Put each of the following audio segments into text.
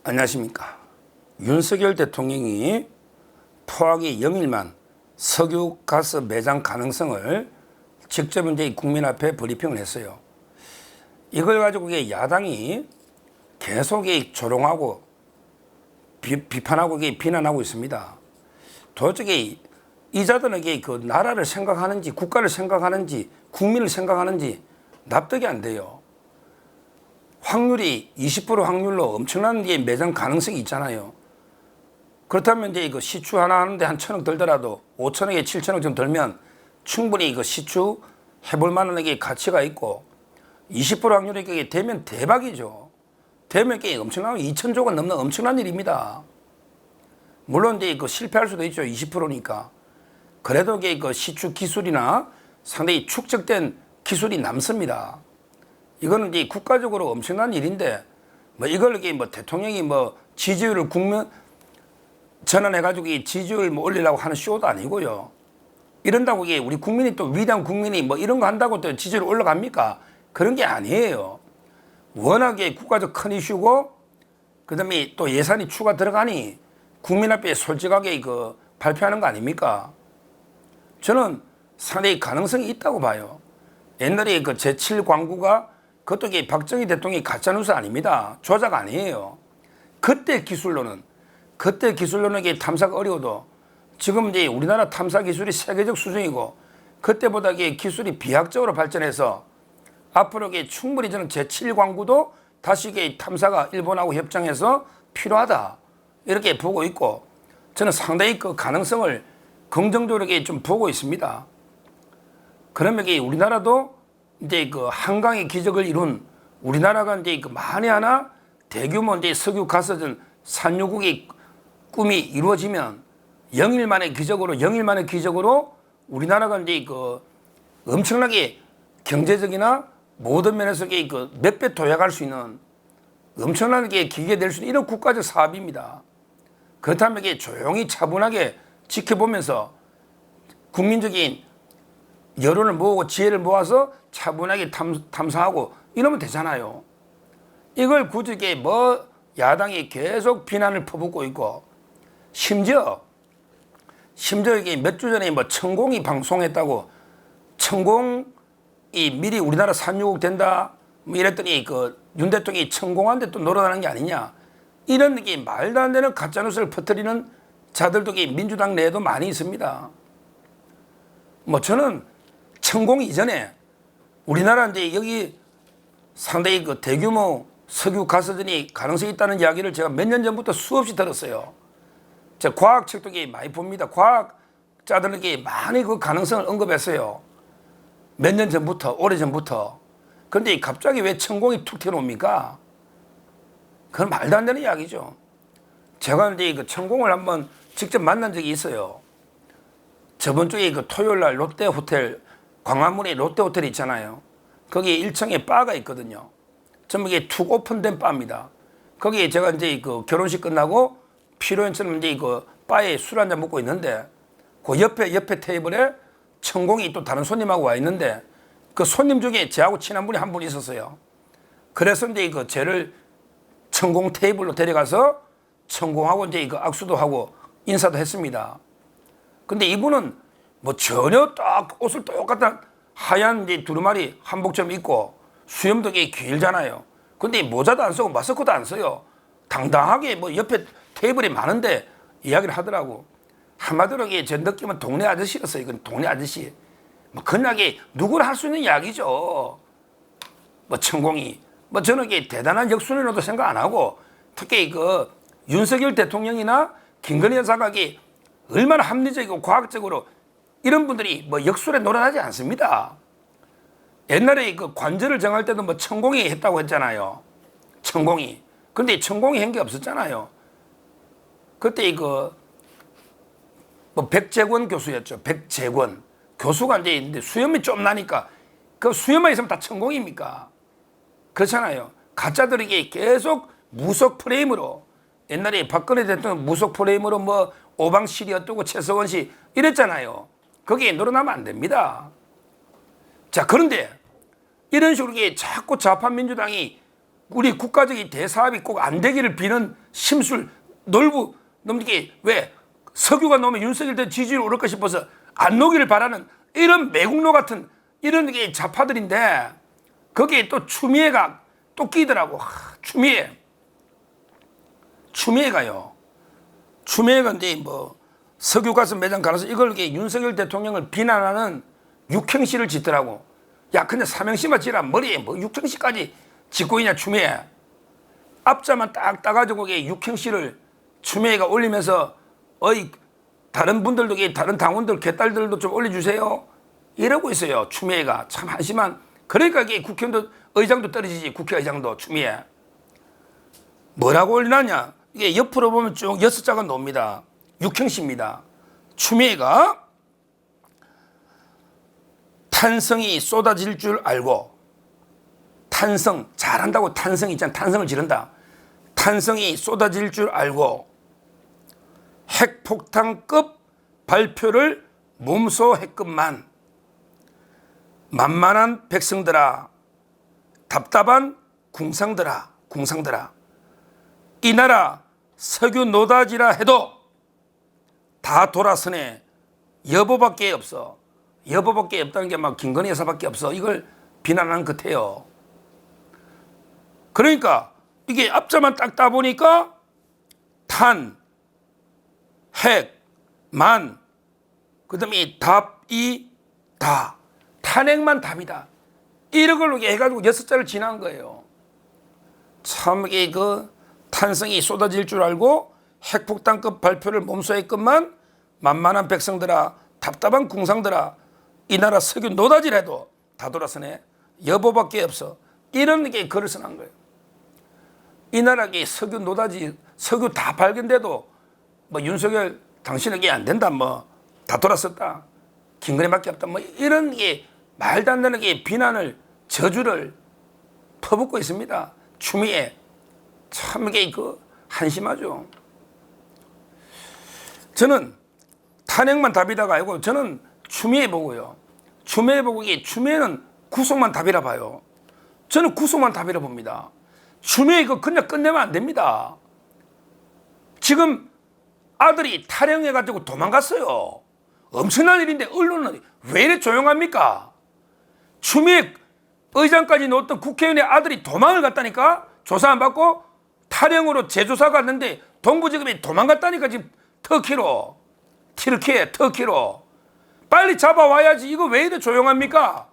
안녕하십니까. 윤석열 대통령이 포항의 영일만 석유가스 매장 가능성을 직접 이제 국민 앞에 브리핑을 했어요. 이걸 가지고 야당이 계속 조롱하고 비판하고 비난하고 있습니다. 도대체 이자들은 그 나라를 생각하는지 국가를 생각하는지 국민을 생각하는지 납득이 안 돼요. 확률이 20% 확률로 엄청난 매장 가능성이 있잖아요. 그렇다면 이제 그 시추 하나 하는데 한 1,000억 들더라도 5천억에 7천억 좀 들면 충분히 그 시추 해볼 만한 가치가 있고 20% 확률이 되면 대박이죠. 되면 엄청난 2,000조가 넘는 엄청난 일입니다. 물론 이제 그 실패할 수도 있죠. 20%니까. 그래도 그 시추 기술이나 상당히 축적된 기술이 남습니다. 이거는 이제 국가적으로 엄청난 일인데 뭐 이걸 대통령이 지지율을 국민 전환해가지고 지지율 올리려고 하는 쇼도 아니고요. 이런다고 우리 국민이 또 위대한 국민이 이런 거 한다고 또 지지율 올라갑니까? 그런 게 아니에요. 워낙에 국가적 큰 이슈고 그다음에 또 예산이 추가 들어가니 국민 앞에 솔직하게 발표하는 거 아닙니까? 저는 상당히 가능성이 있다고 봐요. 옛날에 제7 광구가 그것도 박정희 대통령이 가짜뉴스 아닙니다. 조작 아니에요. 그때 기술로는 탐사가 어려워도 지금 이제 우리나라 탐사 기술이 세계적 수준이고 그때보다 기술이 비약적으로 발전해서 앞으로 충분히 저는 제7 광구도 다시 탐사가 일본하고 협정해서 필요하다 이렇게 보고 있고 저는 상당히 그 가능성을 긍정적으로 좀 보고 있습니다. 그러면 우리나라도 이제 한강의 기적을 이룬 우리나라가 이제 만에 하나 대규모 이제 석유 가스전 산유국의 꿈이 이루어지면 영일만의 기적으로 우리나라가 이제 엄청나게 경제적이나 모든 면에서 몇 배 도약할 수 있는 엄청나게 기계될 수 있는 이런 국가적 사업입니다. 그렇다면 조용히 차분하게 지켜보면서 국민적인 여론을 모으고 지혜를 모아서 차분하게 탐사하고 이러면 되잖아요. 이걸 굳이 야당이 계속 비난을 퍼붓고 있고 심지어 이게 몇 주 전에 천공이 방송했다고 천공이 미리 우리나라 산유국 된다 이랬더니 윤 대통령이 천공한테 또 놀아나는 게 아니냐 이런 말도 안 되는 가짜뉴스를 퍼뜨리는 자들도 민주당 내에도 많이 있습니다. 저는 천공 이전에 우리나라 이제 여기 상당히 대규모 석유 가스전이 가능성이 있다는 이야기를 제가 몇 년 전부터 수없이 들었어요. 제가 과학책도 많이 봅니다. 과학자들에게 많이 그 가능성을 언급했어요. 몇 년 전부터, 오래 전부터. 그런데 갑자기 왜 천공이 툭 튀어나옵니까? 그건 말도 안 되는 이야기죠. 제가 이제 천공을 한번 직접 만난 적이 있어요. 저번 주에 토요일 날 롯데호텔, 광화문에 롯데호텔 있잖아요. 거기에 1층에 바가 있거든요. 전부 이게 툭 오픈된 바입니다. 거기에 제가 이제 결혼식 끝나고 피로연처럼 이제 바에 술 한잔 먹고 있는데 그 옆에 테이블에 천공이 또 다른 손님하고 와 있는데 그 손님 중에 저하고 친한 분이 한 분 있었어요. 그래서 이제 쟤를 천공 테이블로 데려가서 천공하고 이제 악수도 하고 인사도 했습니다. 근데 이분은 전혀 딱 옷을 똑같은 하얀 이제 두루마리 한복처럼 입고 수염도 길잖아요. 근데 모자도 안 쓰고 마스크도 안 써요. 당당하게 옆에 테이블이 많은데 이야기를 하더라고. 한마디로 제 느낌은 동네 아저씨였어요. 이건 동네 아저씨. 그냥 누구나 할 수 있는 이야기죠. 천공이. 저는 대단한 역순이라도 생각 안 하고 특히 윤석열 대통령이나 김건희 여사가 얼마나 합리적이고 과학적으로 이런 분들이 역술에 놀아나지 않습니다. 옛날에 관절을 정할 때도 천공이 했다고 했잖아요. 천공이. 근데 천공이 한 게 없었잖아요. 그때 백재권 교수였죠. 백재권. 교수가 이제 있는데 수염이 좀 나니까 그 수염만 있으면 다 천공입니까? 그렇잖아요. 가짜들에게 계속 무속 프레임으로 옛날에 박근혜 대통령 무속 프레임으로 오방실이 어떠고 최서원 씨 이랬잖아요. 거기에 놀아나면 안 됩니다. 자, 그런데 이런 식으로 자꾸 좌파 민주당이 우리 국가적인 대사업이 꼭 안 되기를 비는 심술 놀부 놈들이 왜 석유가 나오면 윤석열 대 지지율 오를까 싶어서 안 녹기를 바라는 이런 매국노 같은 이런 게 좌파들인데 거기에 또 추미애가 또 끼더라고. 추미애가요. 추미애가 이제 뭐 석유가스 매장 가서 이걸 윤석열 대통령을 비난하는 육행시를 짓더라고. 야, 근데 삼행시만 지라 머리에 뭐 육행시까지 짓고 있냐, 추미애. 앞자만 딱 따가지고 육행시를 추미애가 올리면서 어이 다른 분들도 다른 당원들 개딸들도 좀 올려주세요 이러고 있어요. 추미애가 참 한심한. 그러니까 이게 국회의원도 의장도 떨어지지. 국회의장도 추미애 뭐라고 올리나냐. 이게 옆으로 보면 쭉 6자가 나옵니다. 육행시입니다. 추미애가 탄성이 쏟아질 줄 알고, 탄성 잘한다고 탄성 있잖아. 탄성을 지른다. 탄성이 쏟아질 줄 알고 핵폭탄급 발표를 몸소했건만 만만한 백성들아, 답답한 궁상들아, 이 나라 석유 노다지라 해도 다 돌아서네. 여보밖에 없어. 여보밖에 없다는 게 막 김건희 여사밖에 없어. 이걸 비난하는 것 같아요. 그러니까 이게 앞자만 딱 따보니까 탄, 핵, 만, 그 다음에 답이 다. 탄핵만 답이다. 이런 걸로 해가지고 6자를 지난 거예요. 참 이게 그 탄성이 쏟아질 줄 알고 핵폭탄급 발표를 몸소했건만 만만한 백성들아, 답답한 궁상들아, 이 나라 석유 노다지라도 다 돌아서네. 여보밖에 없어. 이런 게 글을 써난 거예요. 이 나라에 석유 노다지, 석유 다 발견돼도 뭐 윤석열 당신에게 안 된다, 뭐 다 돌아섰다, 김건희밖에 없다, 뭐 이런 게 말도 안 되는 게 비난을, 저주를 퍼붓고 있습니다. 추미애 참 이게 그 한심하죠. 저는 탄핵만 답이다가 아니고 저는 추미애 보고요. 추미애 보고 이게 추미애는 구속만 답이라 봐요. 저는 구속만 답이라 봅니다. 추미애 이거 그냥 끝내면 안 됩니다. 지금 아들이 탈영해가지고 도망갔어요. 엄청난 일인데 언론은 왜 이래 조용합니까? 추미애 의장까지 놓았던 국회의원의 아들이 도망을 갔다니까? 조사 안 받고 탈영으로 재조사 갔는데 동부지검이 도망갔다니까. 지금 터키로 빨리 잡아와야지. 이거 왜 이래 조용합니까?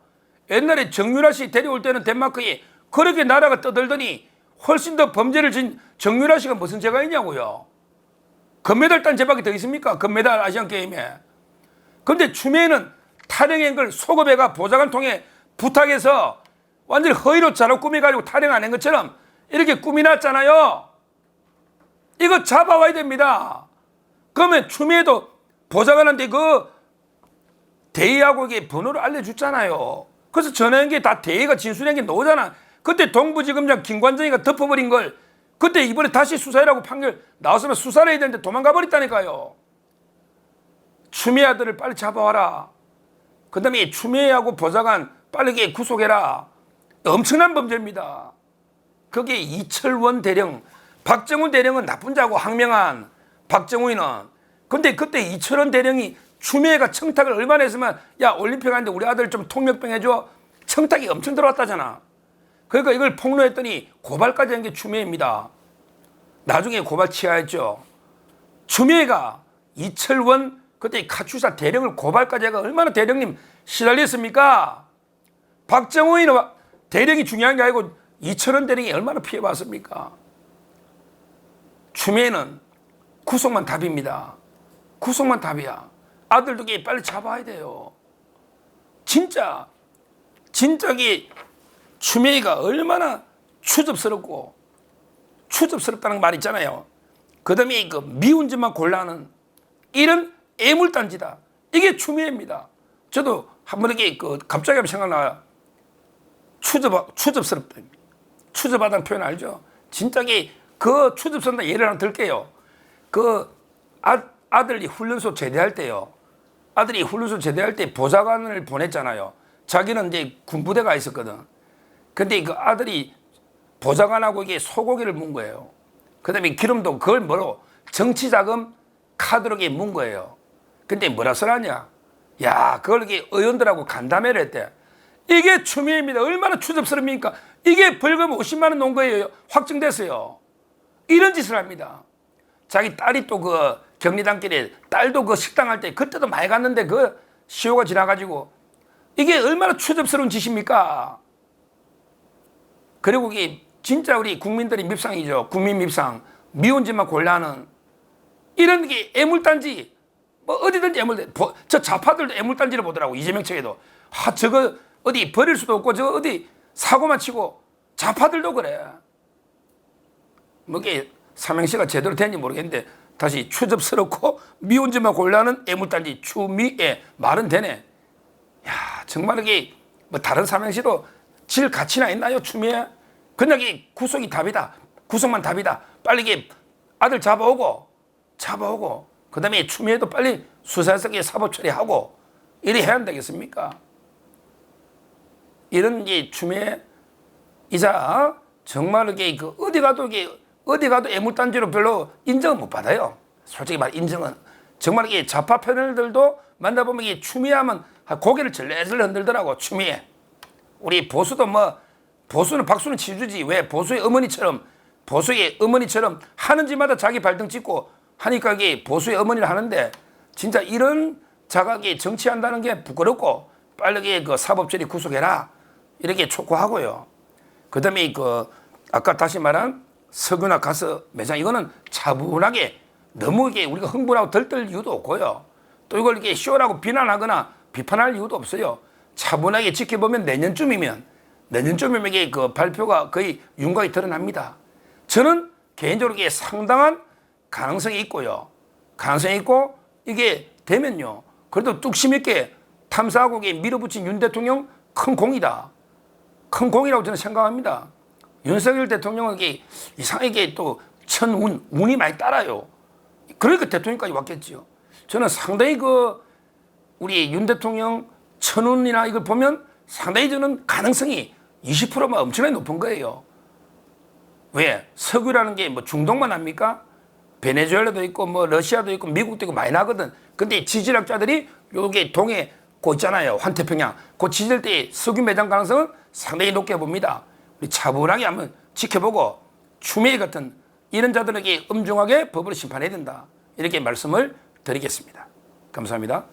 옛날에 정유라 씨 데려올 때는 덴마크에 그렇게 나라가 떠들더니 훨씬 더 범죄를 진 정유라 씨가 무슨 죄가 있냐고요. 금메달 딴 죄밖에 더 있습니까? 금메달 아시안게임에. 그런데 추미애는 탈영한 걸 속업해가 보좌관 통해 부탁해서 완전히 허위로 자로 꾸며가지고 탈영 안 한 것처럼 이렇게 꾸미놨잖아요. 이거 잡아와야 됩니다. 그러면 추미애도 보좌관한테 그 대의하고 이게 번호를 알려줬잖아요. 그래서 전화한 게 다 대의가 진술한 게 나오잖아. 그때 동부지검장 김관정이가 덮어버린 걸 그때 이번에 다시 수사해라고 판결 나왔으면 수사를 해야 되는데 도망가 버렸다니까요. 추미애 아들을 빨리 잡아와라. 그 다음에 추미애하고 보좌관 빠르게 구속해라. 엄청난 범죄입니다. 그게 이철원 대령, 박정훈 대령은 나쁜 자고 항명한 박정훈이는. 근데 그때 이철원 대령이 추미애가 청탁을 얼마나 했으면 야 올림픽 하는데 우리 아들 좀 통역병 해줘. 청탁이 엄청 들어왔다잖아. 그러니까 이걸 폭로했더니 고발까지 한 게 추미애입니다. 나중에 고발 취하했죠. 추미애가 이철원 그때 카츄사 대령을 고발까지 해가 얼마나 대령님 시달렸습니까? 박정훈이는 대령이 중요한 게 아니고 이철원 대령이 얼마나 피해봤습니까? 추미애는 구속만 답입니다. 구속만 답이야. 아들도 빨리 잡아야 돼요. 진짜 추미애가 얼마나 추접스럽다는 말 있잖아요. 그 다음에 그 미운 짓만 골라하는 이런 애물단지다. 이게 추미애입니다. 저도 한 번 이렇게 갑자기 생각나요. 추접스럽다. 추접하다는 표현 알죠? 진짜게 그 추접스럽다 예를 하나 들게요. 그 아들이 훈련소 제대할 때요. 아들이 훈련소 제대할 때 보좌관을 보냈잖아요. 자기는 이제 군부대가 있었거든. 근데 그 아들이 보좌관하고 이게 소고기를 문 거예요. 그다음에 기름도 그걸 뭐로 정치자금 카드로 이게 문 거예요. 근데 뭐라 써놨냐? 야, 그걸 이게 의원들하고 간담회를 했대. 이게 추미애입니다. 얼마나 추접스럽습니까? 이게 벌금 50만 원 놓은 거예요. 확정됐어요. 이런 짓을 합니다. 자기 딸이 또 그 경리단길에 딸도 그 식당 할 때 그때도 많이 갔는데 그 시효가 지나가지고 이게 얼마나 추접스러운 짓입니까? 그리고 이게 진짜 우리 국민들이 밉상이죠. 국민 밉상. 미운 짓만 골라하는 이런 게 애물단지 뭐 어디든지 저 좌파들도 애물단지를 보더라고. 이재명 측에도 저거 어디 버릴 수도 없고 저 어디 사고만 치고 좌파들도 그래. 뭐 이게 삼행시가 제대로 되는지 모르겠는데 다시 추접스럽고 미운 짓만 골라하는 애물단지 추미애 말은 되네. 야, 정말 이게 뭐 다른 삼행시도 질 가치나 있나요? 추미애? 그냥 이 구속이 답이다. 구속만 답이다. 빨리 이게 아들 잡아오고 그 다음에 추미애도 빨리 수사해서 사법 처리하고 이래 해야 안 되겠습니까? 이런 게 추미애 이자 정말 이게 어디 가도 애물단지로 별로 인정을 못 받아요. 솔직히 말 인정은 정말 이게 좌파 패널들도 만나보면 이게 추미애하면 고개를 절레절레 흔들더라고. 추미애. 우리 보수도 뭐 보수는 박수는 치주지 왜 보수의 어머니처럼 하는 짓마다 자기 발등 찍고 하니까 이게 보수의 어머니를 하는데 진짜 이런 자각이 정치한다는 게 부끄럽고 빨리 그 사법처리 구속해라 이렇게 촉구하고요. 그다음에 아까 다시 말한 석유나 가스 매장 이거는 차분하게 너무 이게 우리가 흥분하고 들뜰 이유도 없고요. 또 이걸 이렇게 쇼라고 비난하거나 비판할 이유도 없어요. 차분하게 지켜보면 내년쯤이면 이게 그 발표가 거의 윤곽이 드러납니다. 저는 개인적으로 이게 상당한 가능성이 있고요. 가능성이 있고 이게 되면요. 그래도 뚝심 있게 탐사하고 밀어붙인 윤 대통령 큰 공이다. 큰 공이라고 저는 생각합니다. 윤석열 대통령은 이상하게 또 운이 많이 따라요. 그러니까 대통령까지 왔겠지요. 저는 상당히 우리 윤 대통령 천운이나 이걸 보면 상당히 저는 가능성이 20%만 엄청나게 높은 거예요. 왜? 석유라는 게 뭐 중동만 합니까? 베네수엘라도 있고 뭐 러시아도 있고 미국도 있고 많이 나거든. 근데 지질학자들이 요게 동해 고 있잖아요. 환태평양. 그 지질 때 석유 매장 가능성은 상당히 높게 봅니다. 우리 차분하게 한번 지켜보고 추미애 같은 이런 자들에게 엄중하게 법으로 심판해야 된다. 이렇게 말씀을 드리겠습니다. 감사합니다.